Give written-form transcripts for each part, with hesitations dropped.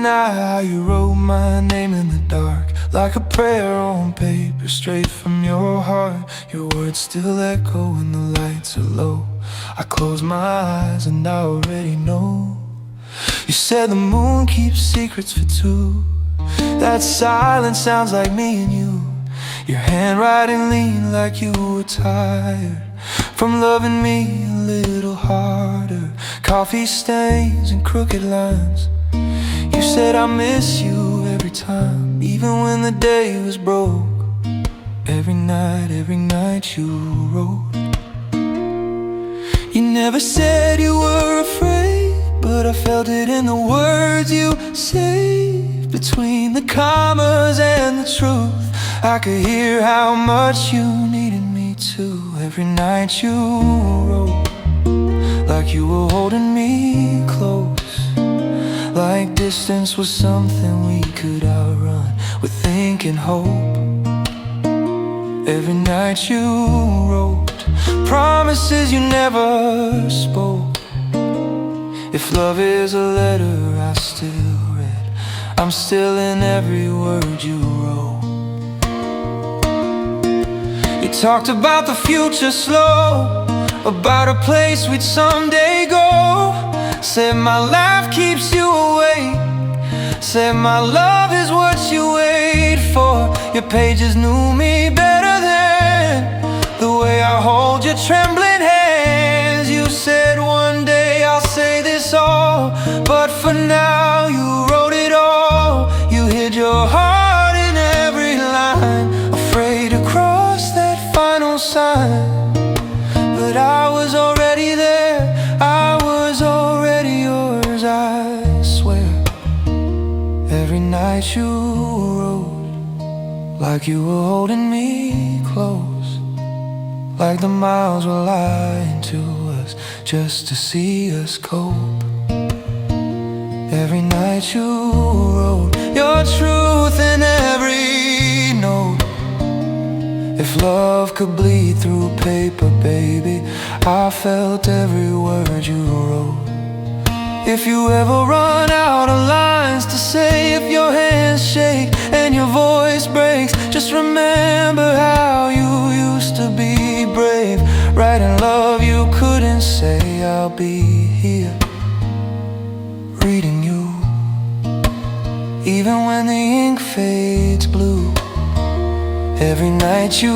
night how you wrote my name in the dark, like a prayer on paper, straight from your heart. Your words still echo when the lights are low. I close my eyes and I already know. You said the moon keeps secrets for two. That silence sounds like me and you. Your handwriting leaned like you were tired from loving me a little harder. Coffee stains and crooked lines. You said I miss you every time, even when the day was broke. Every night you wrote. You never said you were afraid, but I felt it in the words you saved. Between the commas and the truth, I could hear how much you needed me too. Every night you wrote, like you were holding me close, like distance was something we could outrun with thinking hope. Every night you wrote promises you never spoke. If love is a letter I still read, I'm still in every word you wrote. You talked about the future slow, about a place we'd someday go. Said my life keeps you awake, said my love is what you wait for. Your pages knew me better than the way I hold your trembling hands. You said one day I'll say this all, but for now you wrote it all. You hid your heart in every line, afraid to cross that final sign. But I was already there, I was already yours, I swear. Every night you wrote, like you were holding me close, like the miles were lying to us just to see us cope. Every night you wrote your truth in every note. If love could bleed through paper, baby, I felt every word you wrote. If you ever run out of lines to say, if your hands shake and your voice breaks, just remember how you used to be brave, writing love you couldn't say. I'll be here, reading you, even when the ink fades blue. Every night you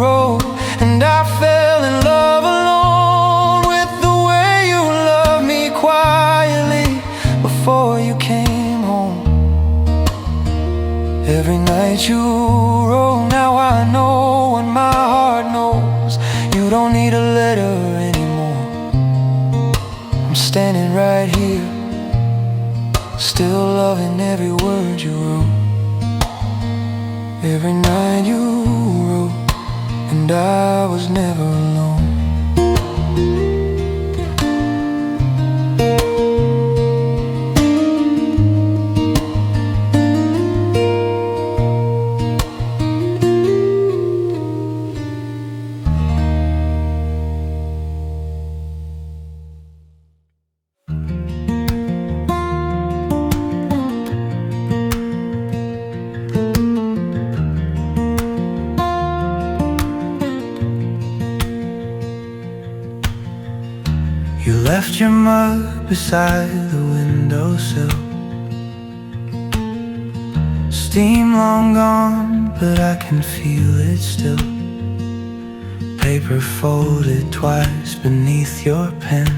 wrote, and I fell in love alone with the way you loved me quietly before you came home. Every night you wrote, now I know and my heart knows you don't need a letter anymore. I'm standing right here, still loving every word you wrote. Every night you wrote, and I was never alone. You left your mug beside the windowsill. Steam long gone, but I can feel it still. Paper folded twice beneath your pen,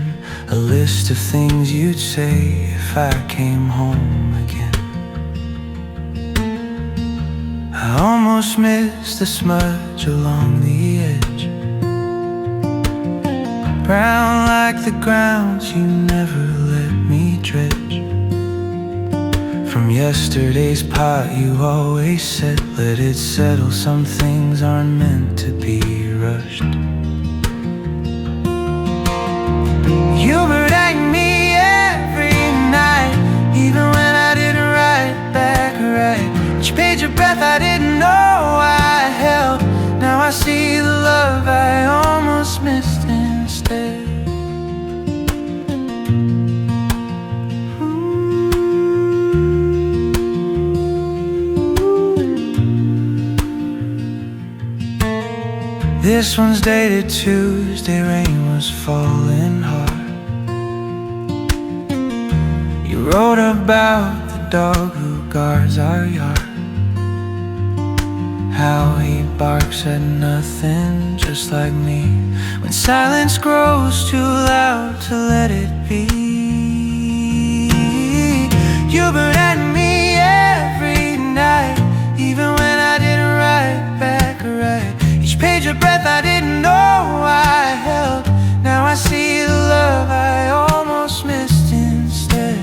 a list of things you'd say if I came home again. I almost missed the smudge along the edge, brown like the grounds you never let me dredge. From yesterday's pot you always said, let it settle, some things aren't meant to be rushed. You berate me every night, even when I didn't write back right. Each page of breath I didn't know I held. Now I see the love I almost missed instead. This one's dated Tuesday, rain was falling hard. You wrote about the dog who guards our yard, how he barks at nothing, just like me. When silence grows too loud to let it be. You burn at me every night, even when I didn't write back right. Each page of breath I didn't know I held. Now I see the love I almost missed instead.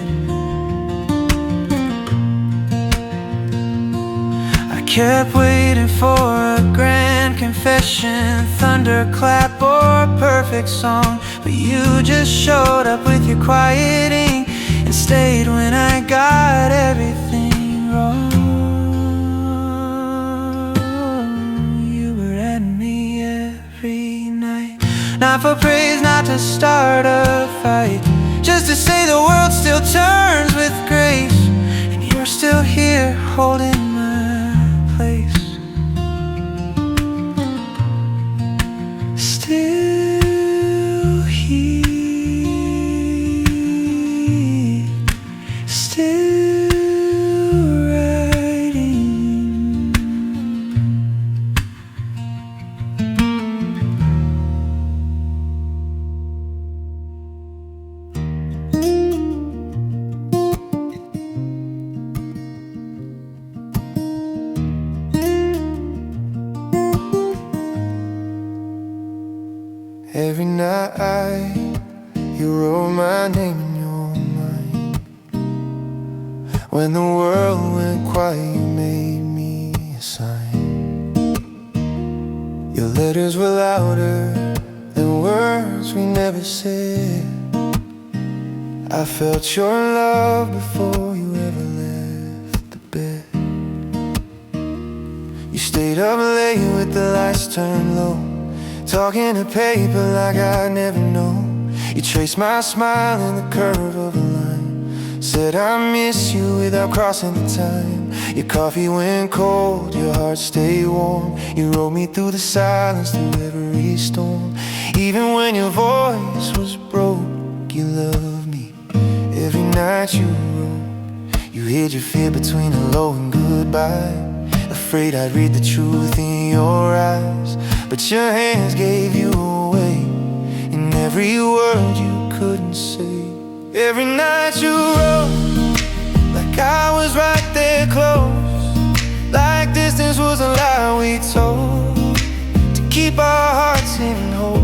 I kept waiting for a grand confession, thunderclap or perfect song, but you just showed up with your quieting and stayed when I got everything wrong. You were at me every night, not for praise, not to start a fight, just to say the world still turns with grace, and you're still here holding my place. Still here, still writing. Every night you wrote my name in your mind. When the world went quiet, you made me a sign. Your letters were louder than words we never said. I felt your love before you ever left the bed. You stayed up late with the lights turned low, talking to paper like I never know. You traced my smile in the curve of a line, said I miss you without crossing the time. Your coffee went cold, your heart stayed warm. You rode me through the silence, through every storm. Even when your voice was broke, you loved me. Every night you wrote, you hid your fear between hello and goodbye, afraid I'd read the truth in your eyes. But your hands gave you away in every word you couldn't say. Every night you wrote, like I was right there close, like distance was a lie we told, to keep our hearts in hope.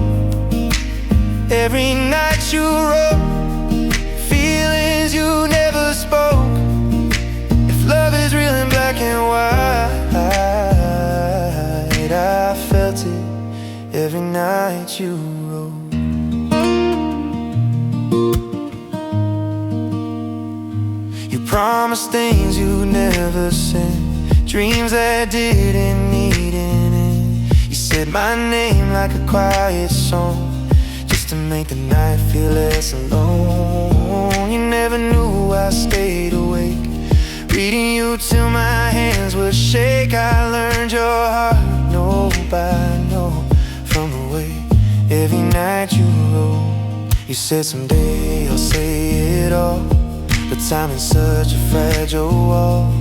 Every night you wrote, feelings you never spoke. If love is real in black and white, I felt it every night you wrote. You promised things you never said, dreams that didn't need an end. You said my name like a quiet song, just to make the night feel less alone. You never knew I stayed awake, reading you till my hands would shake. I learned your heart, no by no, from the way every night you wrote. You said someday I'll say it all, but time is such a fragile wall.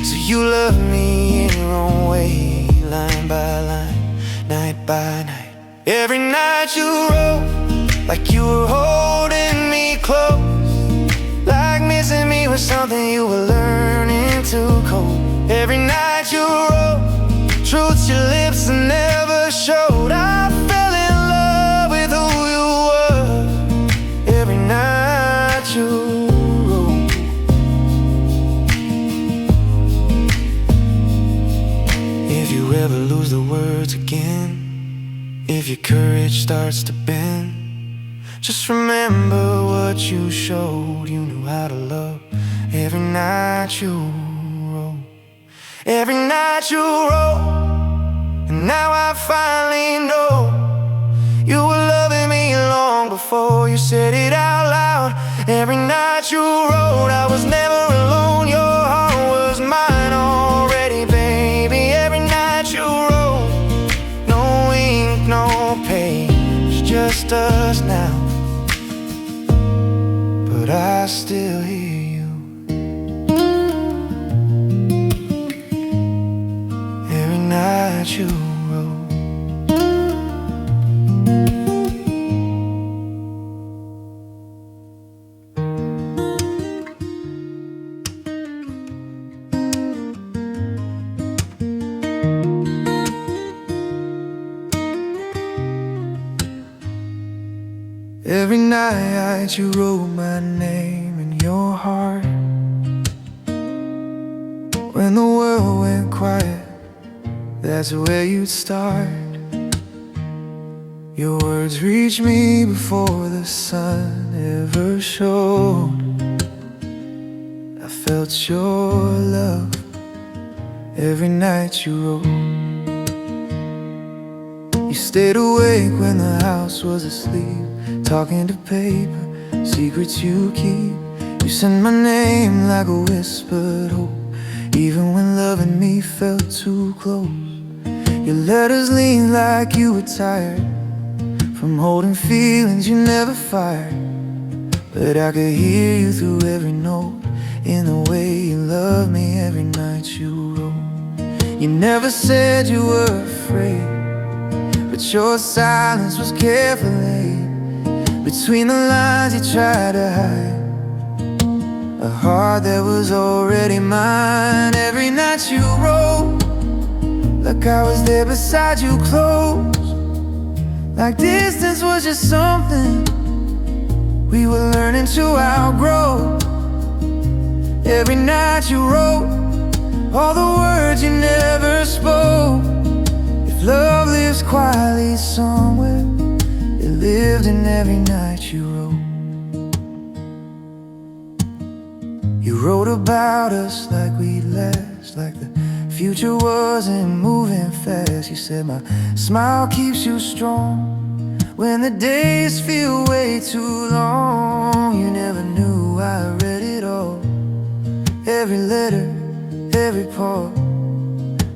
So you love me in your own way, line by line, night by night. Every night you wrote, like you were holding me close, like missing me was something you were learning to cope. Every night you wrote, truths your lips never showed. I fell in love with who you were. Every night you wrote. If you ever lose the words again, if your courage starts to bend, just remember what you showed. You knew how to love. Every night you wrote. Every night you wrote. And now I finally know you were loving me long before you said it out loud. Every night you wrote, I was never alone. Your heart was mine already, baby. Every night you wrote, knowing just us now, but I still hear you every night you roll. Every night you wrote my name in your heart. When the world went quiet, that's where you'd start. Your words reached me before the sun ever showed. I felt your love every night you wrote. You stayed awake when the house was asleep, talking to paper, secrets you keep. You said my name like a whispered hope, even when loving me felt too close. Your letters leaned like you were tired from holding feelings you never fired, but I could hear you through every note in the way you loved me every night you wrote. You never said you were afraid, but your silence was carefully between the lines you tried to hide a heart that was already mine. Every night you wrote, like I was there beside you close, like distance was just something we were learning to outgrow. Every night you wrote all the words you never spoke. If love lives quietly somewhere, it lived in every night you wrote. You wrote about us like we'd last, like the future wasn't moving fast. You said my smile keeps you strong when the days feel way too long. You never knew I read it all, every letter, every part.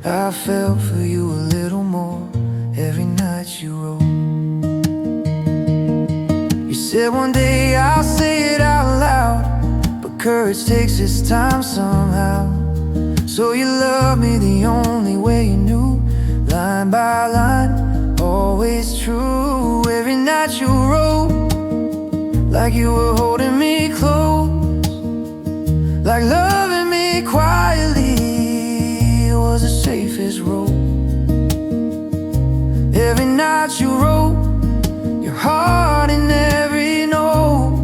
I felt for you a little more every night you wrote. You said one day I'll say it out loud, but courage takes its time somehow. So you loved me the only way you knew, line by line, always true. Every night you wrote, like you were holding me close, like loving me quietly was the safest road. Every night you wrote your heart in every note.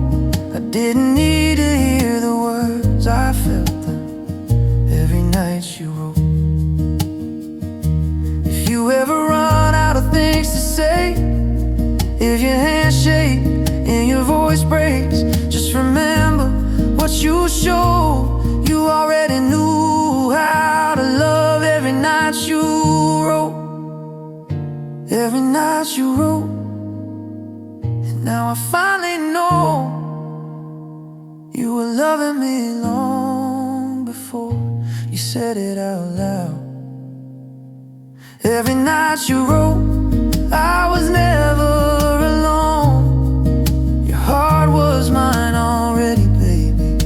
I didn't need to hear the words, I felt them every night you wrote. If you ever run out of things to say, if your hands shake and your voice breaks, just remember what you showed. You already knew how to love every night you wrote. Every night you wrote, and now I finally know you were loving me long before you said it out loud. Every night you wrote, I was never alone. Your heart was mine already, baby.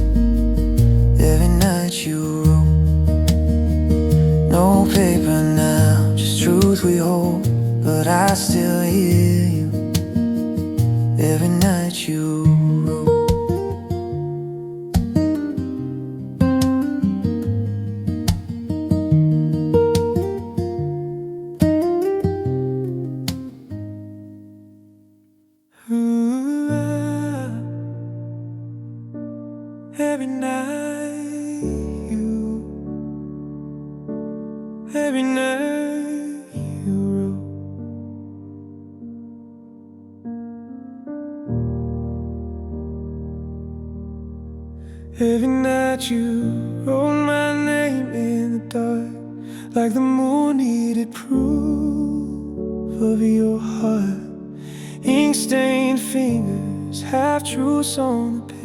Every night you wrote, no paper now, just truth we hold, but I still hear you every night you wrote. Every night every night you wrote. Every night you wrote my name in the dark, like the moon needed proof of your heart. Ink-stained fingers, half-truths on the page.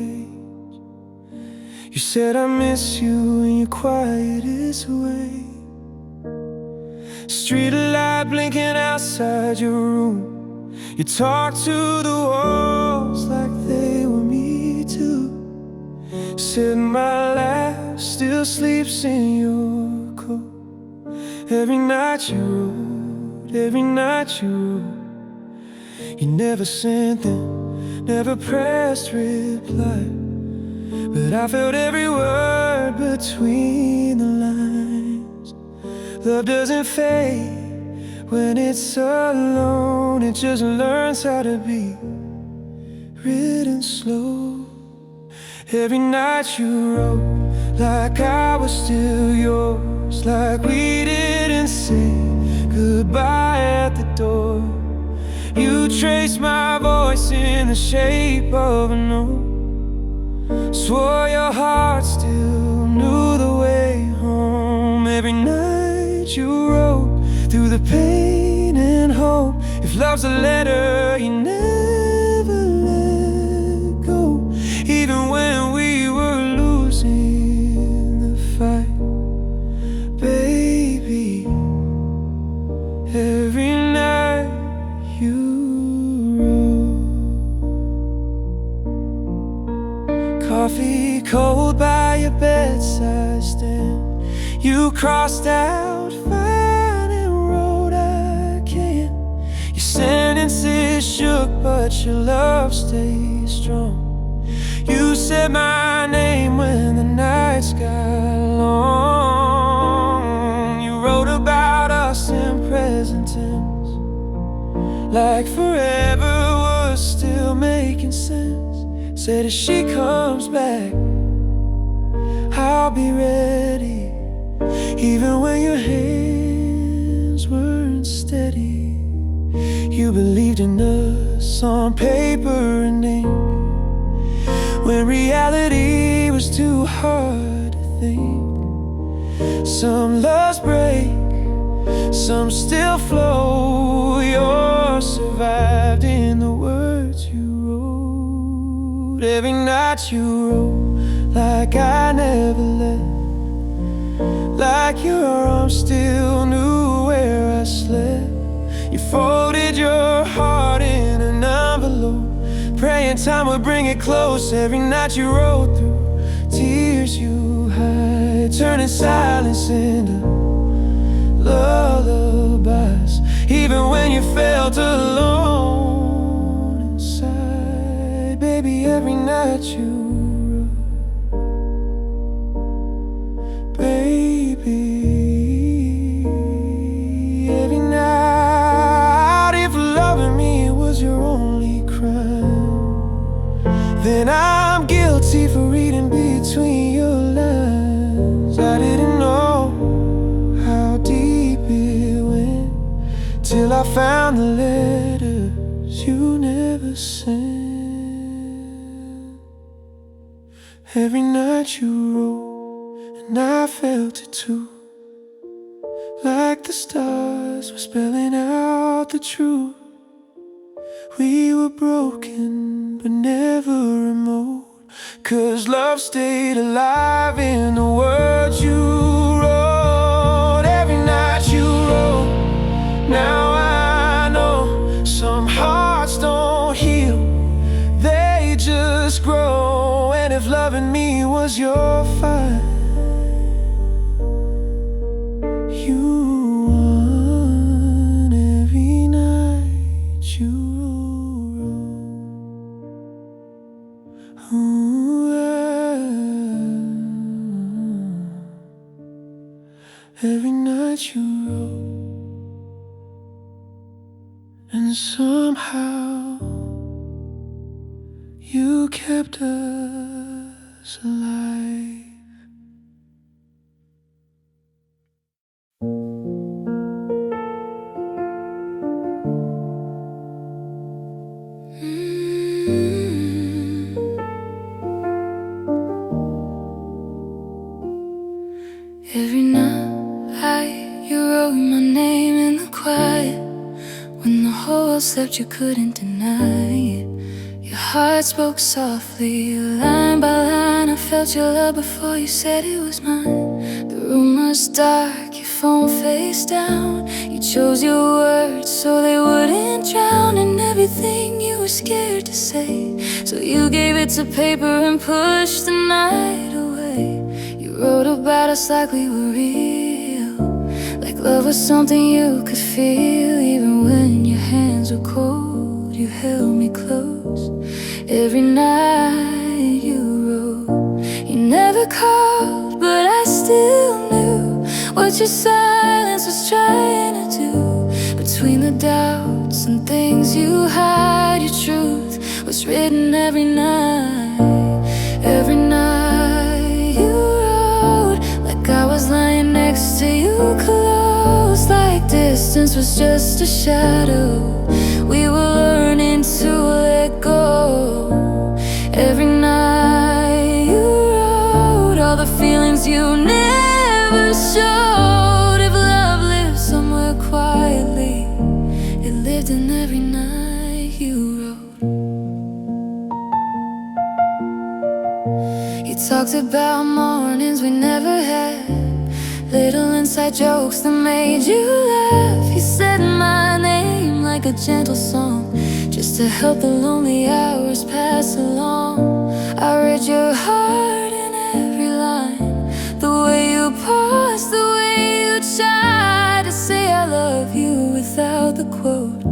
You said I miss you in your quietest way. Street light blinking outside your room. You talk to the walls like they were me too. Said my laugh still sleeps in your coat. Every night you wrote, every night you wrote. You never sent them, never pressed reply, but I felt every word between the lines. Love doesn't fade when it's alone. It just learns how to be written slow. Every night you wrote like I was still yours, like we didn't say goodbye at the door. You traced my voice in the shape of a note. Swore your heart still knew the way home. Every night you wrote through the pain and hope. If love's a letter you never let go, even when we were losing the fight. Baby, every night you wrote. Coffee cold by your bedside stand. You crossed out fine and wrote I can. Your sentences shook but your love stayed strong. You said my name when the nights got long. You wrote about us in present tense, like forever was still making sense. Said if she comes back, I'll be ready, even when your hands weren't steady. You believed in us on paper and ink, when reality was too hard to think. Some loves break, some still flow. Yours survived in the words you wrote. Every night you wrote like I never left, like your arms still knew where I slept. You folded your heart in an envelope, praying time would bring it close. Every night you wrote through tears you hide, turning silence into lullabies, even when you felt alone inside. Baby, every night you wrote. Baby, every night. If loving me was your only crime, then I'm guilty for reading between your lines. I didn't know how deep it went till I found the letters you never sent. Every night you wrote, and I felt it too, like the stars were spelling out the truth. We were broken, but never remote, 'cause love stayed alive in the words you wrote. Every night you wrote, now I know some hearts don't heal, they just grow. And if loving me was your fight, you won. Every night you wrote. Ooh, every night you wrote. And somehow you kept us alive. Every night you wrote my name in the quiet, when the whole world slept you couldn't deny it. Your heart spoke softly, line by line. I felt your love before you said it was mine. The room was dark, you phone face down. You chose your words so they wouldn't drown in everything you were scared to say. So you gave it to paper and pushed the night away. You wrote about us like we were real, like love was something you could feel. Even when your hands were cold, you held me close. Every night you wrote. You never called, but I still knew what your silence was trying to do. Between the doubts and things you hide, your truth was written every night. Every night you wrote, like I was lying next to you, close, like distance was just a shadow. We were learning to let go. Every night you wrote all the feelings you never showed. If love lived somewhere quietly, it lived in every night you wrote. You talked about mornings we never had, little inside jokes that made you laugh. You said my name like a gentle song, just to help the lonely hours pass along. I read your heart in every line, the way you paused, the way you tried to say I love you without the quote.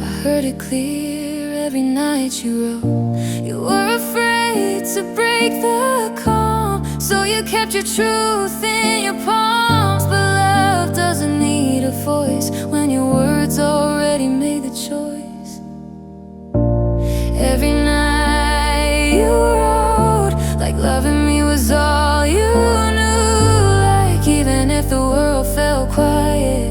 I heard it clear every night you wrote. You were afraid to break the calm, so you kept your truth in your palms. But love doesn't need a voice when your words already made the choice. Every night you wrote, like loving me was all you knew. Like even if the world fell quiet,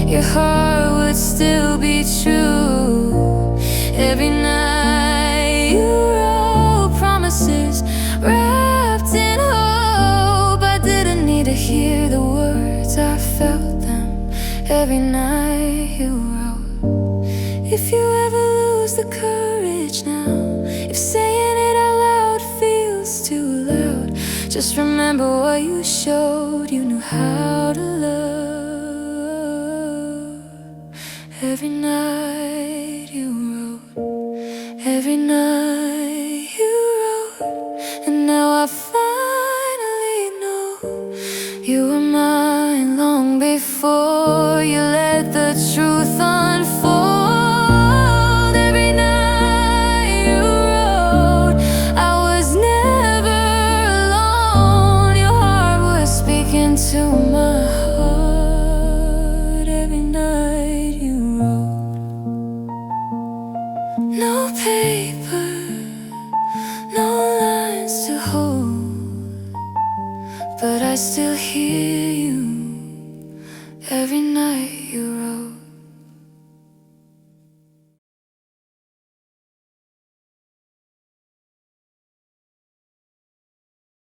your heart would still be true. Every night you wrote promises wrapped in hope. I didn't need to hear the words, I felt them every night you wrote. If you ever lose the courage now, if saying it out loud feels too loud, just remember what you showed. You knew how to love. Every night you wrote. Every night you wrote. And now I finally know you were mine long before you let the truth unfold. Every night you wrote, I was never alone. Your heart was speaking to my heart. Every night you wrote. No paper, no lines to hold, but I still hear you every night you wrote.